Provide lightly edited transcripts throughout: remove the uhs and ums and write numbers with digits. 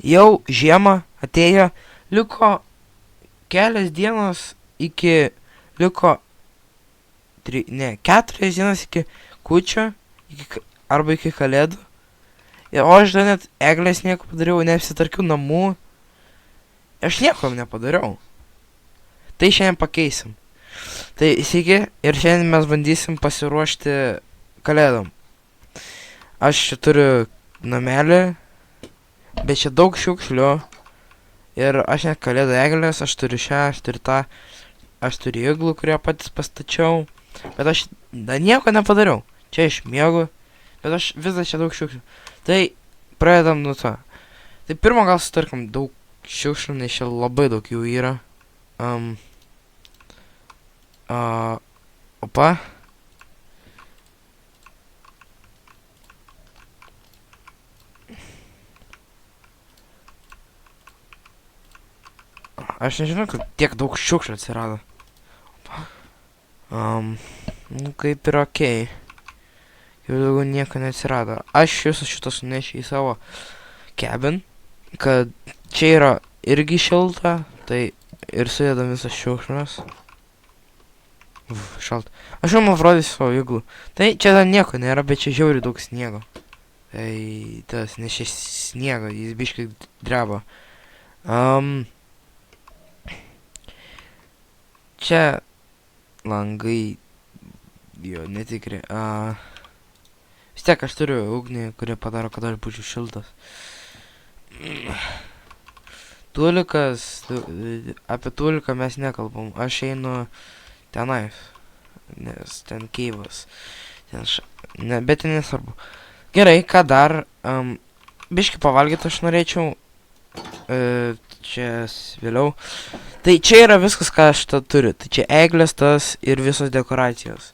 Jau žiema atėjo, liko kelias dienos iki, liko 4 dienas iki kūčio, arba iki kalėdų. Ir o aš dar net eglės nieko padariau, neapsitarkiau namų. Aš nieko nepadariau. Tai šiandien pakeisim. Tai sveiki, ir šiandien mes bandysim pasiruošti kalėdom. Aš čia turiu namelį, bet čia daug šiukšlių. Ir aš net kalėdų eglės, aš turiu šią, aš turiu tą. Aš turiu iglų, kurią patys pastačiau. Bet aš dar nieko nepadariau. Čia aš miegu, bet aš vis dar čia daug šiukšlių. Tai pradedam nuo to. Tai pirmą gal sutarkam daug šiukšlių, nes čia labai daug jų yra. Opa. Aš nežinau, kad tiek daug šiukšlių atsirado. Nu kaip ir okei. Jau daugiau nieko neatsirado. Aš visus šitos sunešiu į savo cabin, kad čia yra irgi šilta, tai ir sudedam visas šiukšles. Šalta. Aš jums parodysiu savo iglų. Tai čia dar nieko nėra, bet čia žiauriai daug sniego. Tai tas, nes čia sniego, jis biškai dreba. Čia langai, jo, netikri. Vis tiek aš turiu ugnį, kuri padaro, kad aš būčiau šiltas. Tulikas, apie tuliką mes nekalbam. Aš einu tenais, nes ten keivas. Bet ten nesvarbu. Gerai, ką dar? Biškai pavalgyti aš norėčiau. Čia vėliau. Tai čia yra viskas, ką aš turiu. Tai čia eglės tas ir visos dekoracijos.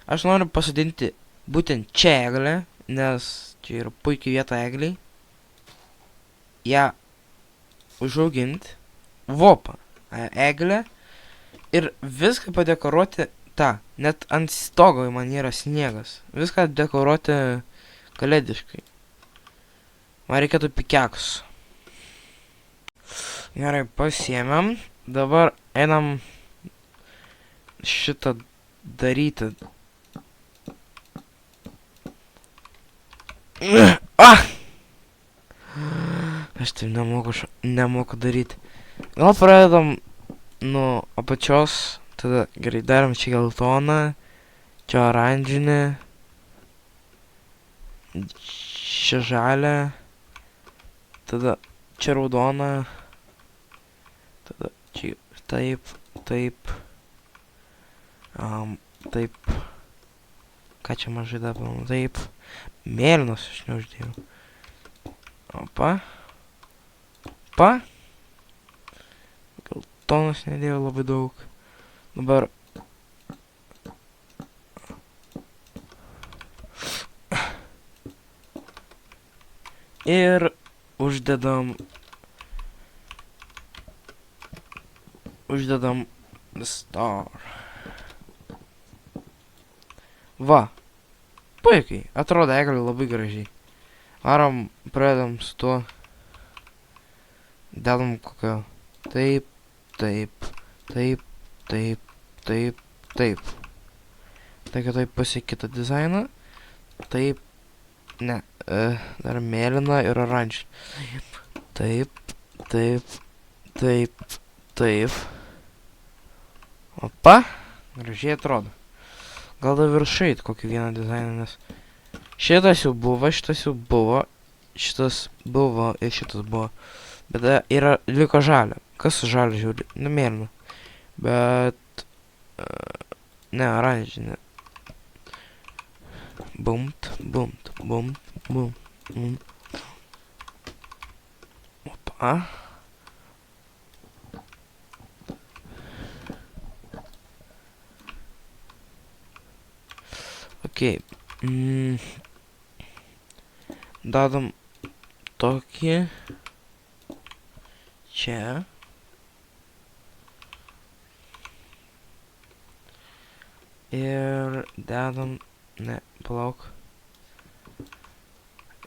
Aš noriu pasodinti būtent čia eglę, nes čia yra puikiai vieta egliai. Ja užauginti. Vopą. Eglę. Ir viską padekoruoti tą. Net ant stogo man yra sniegas. Viską dekoruoti kalėdiškai. Man reikėtų pikekus. Gerai, pasiėmėm. Dabar einam šitą daryti. Aš tai nemoku daryti. Gal pradedam nuo apačios. Tada gerai, darom čia geltoną. Čia oranžinį. Čia žalią. Tada čia raudoną. Tada čia taip. Taip. Ką čia mažai dabar? Taip. Mėlynos aš neuždėjau. Opa. Opa. Geltonos nedėjau labai daug. Dabar. Ir uždedam the star. Va. Puikiai. Atrodo eglė labai gražiai. Varom, pradedam su tuo. Dedam kokio. Taip, taip, taip, taip, taip, taip. Taigi taip pasiekia dizainą. Taip. Ne. Dar mėlyna ir oranžinė. Taip, taip, taip, taip. Opa. Gražiai atrodo. Gal dar viršai kokį vieną dizainą, nes šitas jau buvo, šitas buvo ir šitas buvo. Bet liko žalia. Kas su žalia žiūri? Nu, mėlyna. Bet ne, oranžinė. Bumt, bumt, bumt, bumt, bumt. Opa. Okei. Dadam tokį. Čia. Ir dedam. Ne, palauk.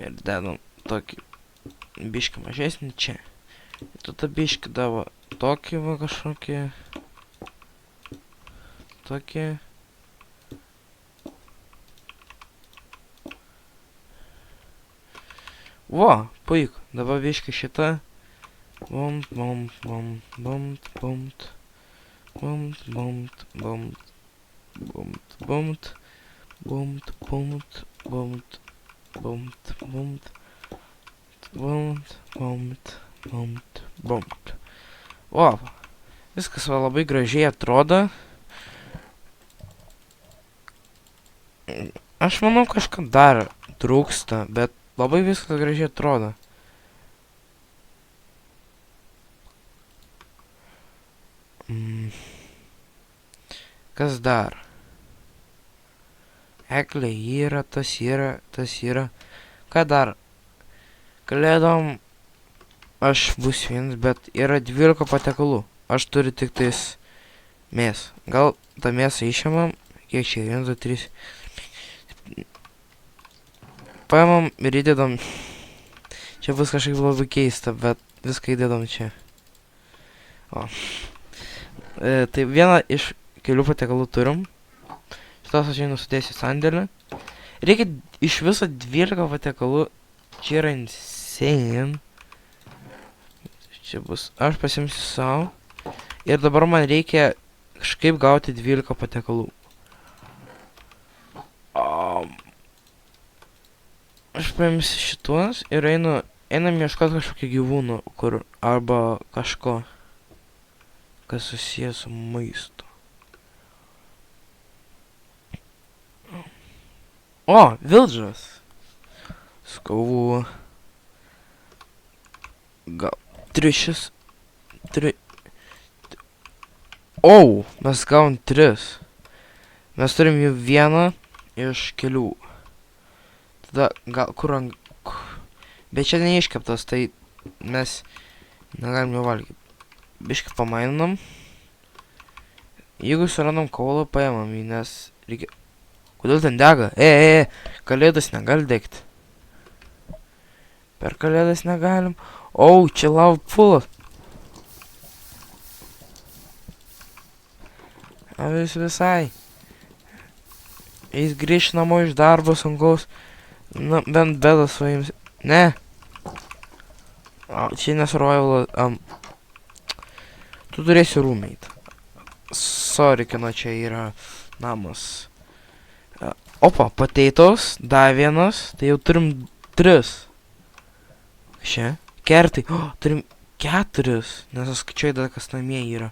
Ir dedam tokį biškį mažesnį čia. Tada biškį davo tokį va kažkokį. Tokį. Vo, puiku. Dabar biškį šitą. Bumt, bumt, bumt, bumt, bumt. Bumt, bumt, bumt. Bumt, bumt. Bumt, bumt, bumt. Bumt, bumt. Bumt, bumt, bumt, bumt. O, viskas va labai gražiai atrodo. Aš manau, kažką dar trūksta, bet labai viskas gražiai atrodo. Kas dar? Eglė yra, tas yra, tas yra. Ką dar? Kalėdom aš bus vienas, bet yra 12 patiekalų. Aš turiu tik tais mėsą. Gal tą mėsą išėmam? Kiek čia? 1, 2, 3. Paimam ir įdedam. Čia bus kažkaip labai keista, bet viską įdedam čia. O. Tai vieną iš kelių patiekalų turim. Šitos aš einu sudėsiu sandėlį. Reikia iš viso 12 patiekalų. Čia yra insane. Čia bus. Aš pasimsiu savo. Ir dabar man reikia kažkaip gauti 12 patiekalų. Aš paimsiu šituos ir einam ieškoti kažkokio gyvūno, kur arba kažko, kas susijęs su maistu. O, vildžas. Skavų. Gal triušis. O, mes gavom 3. Mes turim jų vieną iš kelių. Tada gal kur Bet čia neiškeptas, tai mes negalim jo valgyti. Biškį pamaininam. Jeigu surandam kaulą, paimam jį, nes reikia... Kodėl ten dega? Kalėdas negali degti. Per kalėdas negalim. O, čia lava pulas. Avis visai. Jis grįš namo iš darbo sunkaus. Na, bent bedas svaims. Ne. O, čia nesurvival. Tu turėsi rūmeit. Sorry, kino čia yra namas. Opa, potatoes, dar vienas. Tai jau turim 3. Čia. Kertai. O, turim 4. Nes aš skaičiuoju tada, kas namie yra.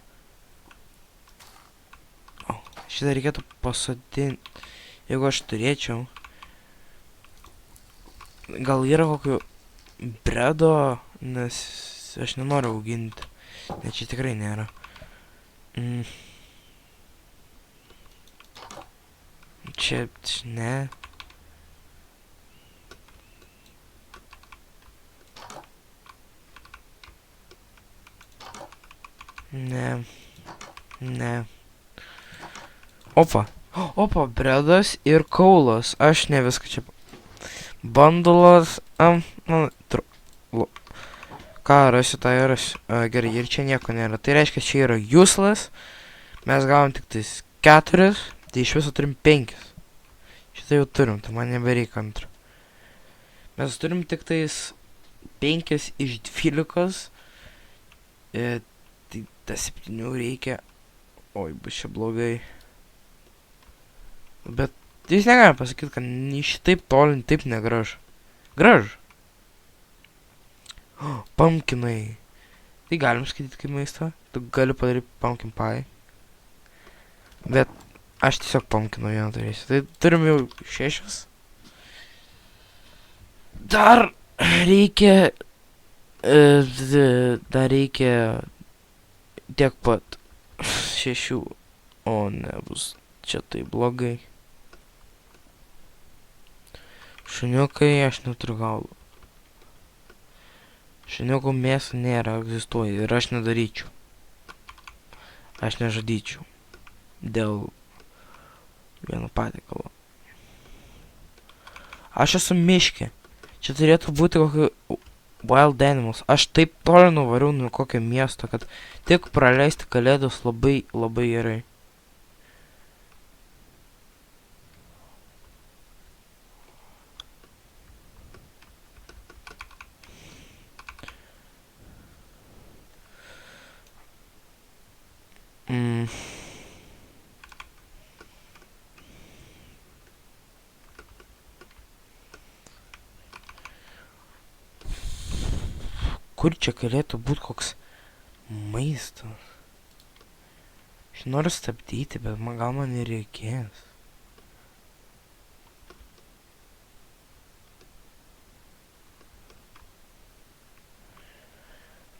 O, šitą reikėtų pasodinti. Jeigu aš turėčiau. Gal yra kokių bredo, nes aš nenoriu auginti. Net čia tikrai nėra. Čia ne. Ne. Opa, bredas ir kaulas. Aš ne viską čia... Bandulas, ką rasiu, tai rasiu. Gerai, ir čia nieko nėra. Tai reiškia, čia yra useless. Mes gavom tik tais 4. Tai iš viso turim 5. Šitą jau turim, tai man nebereika antrą. Mes turim tik tais 5 iš 12. Tai tas 7 reikia. Oi, bus čia blogai. Bet jis negali pasakyti, kad šitaip tolin taip negražu. Gražu. Pumpkinai. Tai galim skaityti kaip maistą. Tu gali padaryti pumpkin pie. Bet aš tiesiog pumpkino vieną turėsiu. Tai turim jau 6. Dar reikia... Dar reikia... Tiek pat 6. O ne, bus čia tai blogai. Šuniukai, aš neturiu gaulų. Šuniukų mėsa nėra, egzistuoja ir aš nedaryčiau. Aš nežadyčiau. Dėl vieno patiekalo. Aš esu miške. Čia turėtų būti kokiu... Wild Animals. Aš taip toli nuvariau nuo kokio miesto, kad tik praleisti kalėdos labai, labai gerai. Kur čia galėtų būti koks maistas? Aš noriu stabdyti, bet gal man nereikės.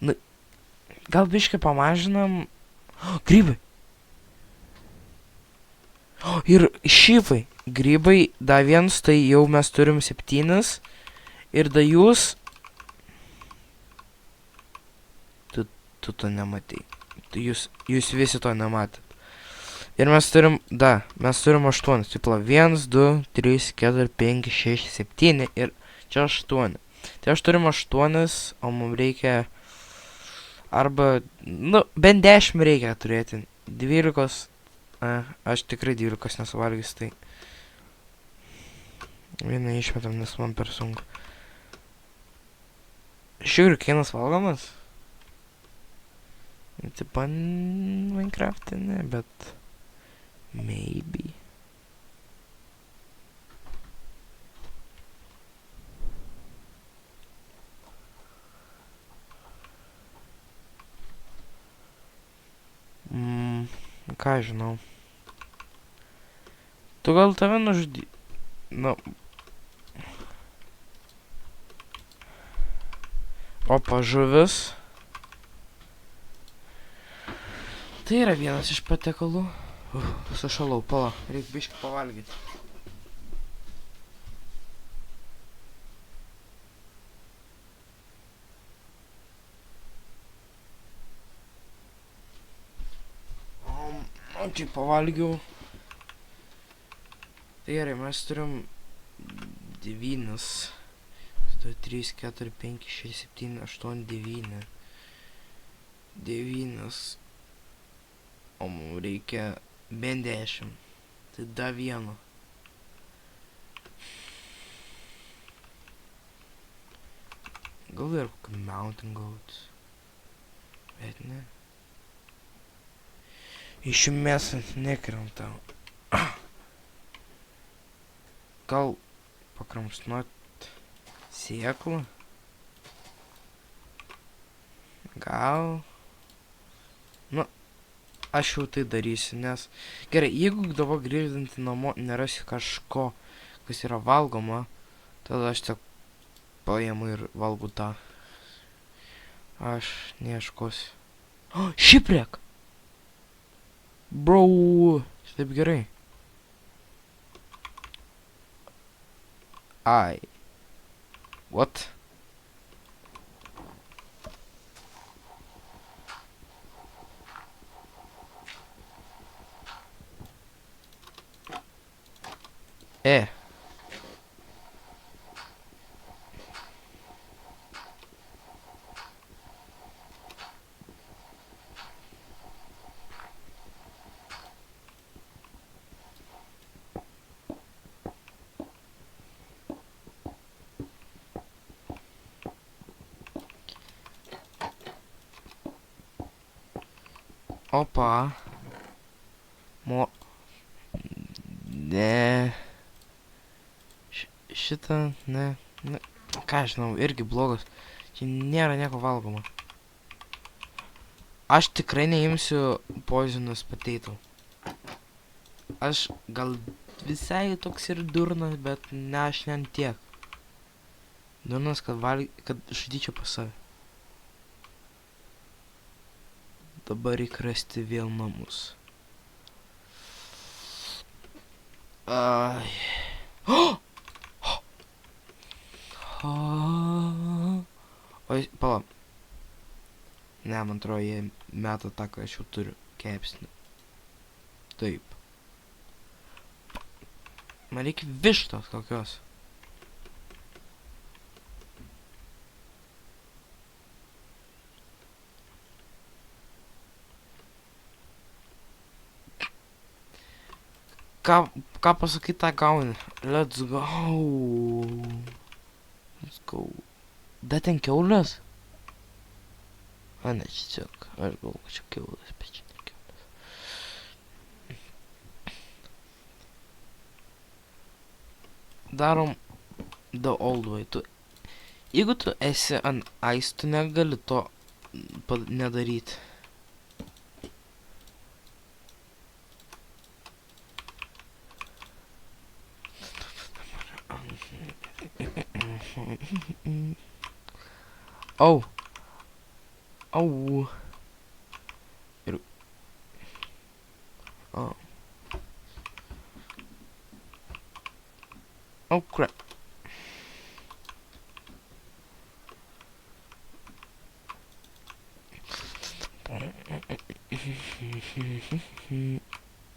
Nu, gal biškai pamažinam. Grybai. Ir šyvai. Grybai, da vienas, tai jau mes turim 7. Ir da jūs. Tu to nematai. Jūs visi to nematėt. Ir mes turim, mes turim 8. Taip, 1, 2, 3, 4, 5, 6, 7 ir čia 8. Tai aš turim 8, o mums reikia arba, bent 10 reikia turėti. 12, aš tikrai 12 nesuvalgys, tai vieną išmetam, nes man per sunku. Šiurkienas valgomas? Tipo Minecraft'e ne, bet maybe. Ką žinau. Tu gal tave nužudy... Opa, žuvis. Tai yra vienas iš patiekalų. Sušalau, pala, reikia biškį pavalgyti. Čia pavalgiau. Tai gerai, mes turim 9. 2, 3, 4, 5, 6, 7, 8, 9. 9. O mums reikia bent 10. Tai da vieno. Gal ir kokį mountain goat. Bet ne. Iš jų mes nekrentam. Gal pakramsnuot sėklą? Gal... Aš jau tai darysiu, nes... Gerai, jeigu dabar grįždant namo nerasiu kažko, kas yra valgoma, tada aš tiesiog paimu ir valgu tą. Aš neieškosiu. Šiprek! Bro! Šitaip gerai. Ai. What? Opa. Ne. Šitą, ne. Ką žinau, irgi blogas. Čia nėra nieko valgoma. Aš tikrai neimsiu poisonous potato. Aš gal visai toks ir durnas, bet ne, aš ne ant tiek. Durnas, kad žudyčiau pas save. Dabar reikia rasti vėl namus. Ai. Oi, pala. Ne, man atrodo, jie meta tą, ką aš jau turiu. Kepsnį. Taip. Man reikia vištos kokios. ką pasakai, tą gauni. Let's go. Let's go. Da ten kiaulės? A, ne, čia tiek. Aš galvoju, kad čia kiaulės, bet čia ne kiaulės. Darom the old way. Jeigu tu esi ant ice, tu negali to nedaryti. Au. Au. Ir... Oh. Oh crap.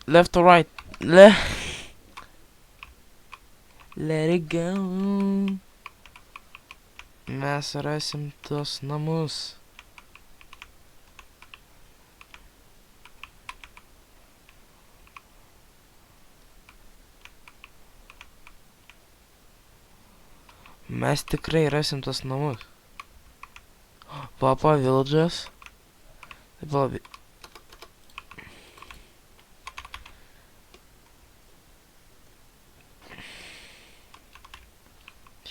Left or right? Let it go. Mes rasim tos namus. Mes tikrai rasim tos namus. Papa villages. Labai.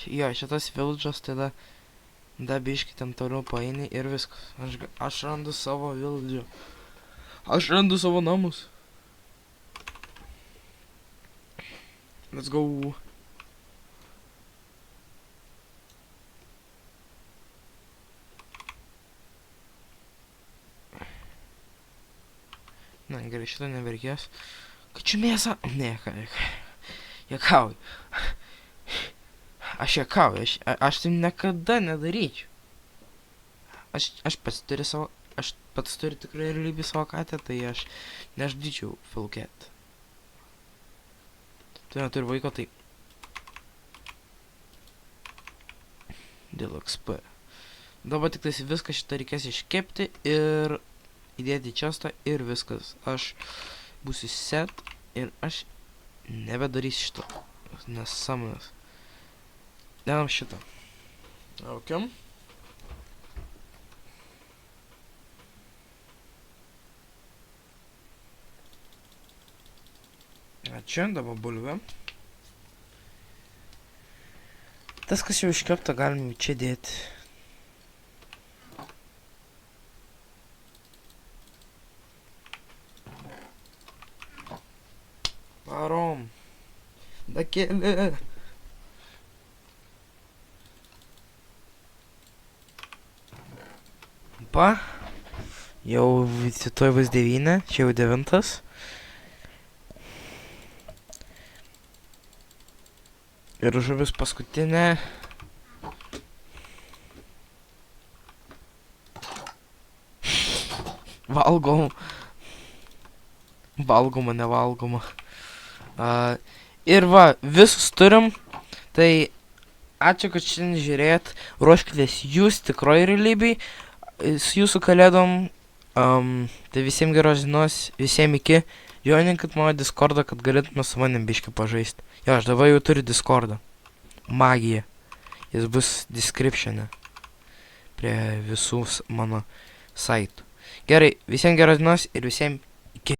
Jo, šitas villages tada biškį ten toliau paeini ir viskas. Aš randu savo village. Aš randu savo namus. Let's go. Na, gerai, šitą neverkės. Kad čia mėsa? Ne, juokauju. Aš juokauju, aš tai niekada nedaryčiau. Aš pats turiu tikrai realybį savo katę, tai aš nežudyčiau Filket. Tu neturi vaiko, tai... Dėl XP. Dabar tik tais viską šitą reikės iškepti ir... įdėti į čestą ir viskas. Aš būsiu set ir aš nebedarysiu šito. Nesąmonės. Dedam šitą. Laukiam. Čia dabar bulvę. Tas, kas jau iškepta, galim čia dėti. Varom. Da keli. Pa. Jau tuoj bus 9, čia jau 9. Ir žuvis paskutinė. Valgom. Valgoma, nevalgoma. Ir va, visus turim. Tai ačiū, kad šiandien žiūrėjot. Ruoškitės jūs tikroji realybėj. Su jūsų kalėdom. Tai visiems geros dienos. Visiems iki. Joininkit mano Discordą, kad galėtume su manim biškį pažaisti. Jo, aš dabar jau turiu Discordą. Magija. Jis bus descriptione. Prie visų mano saitų. Gerai, visiems geros dienos ir visiems iki.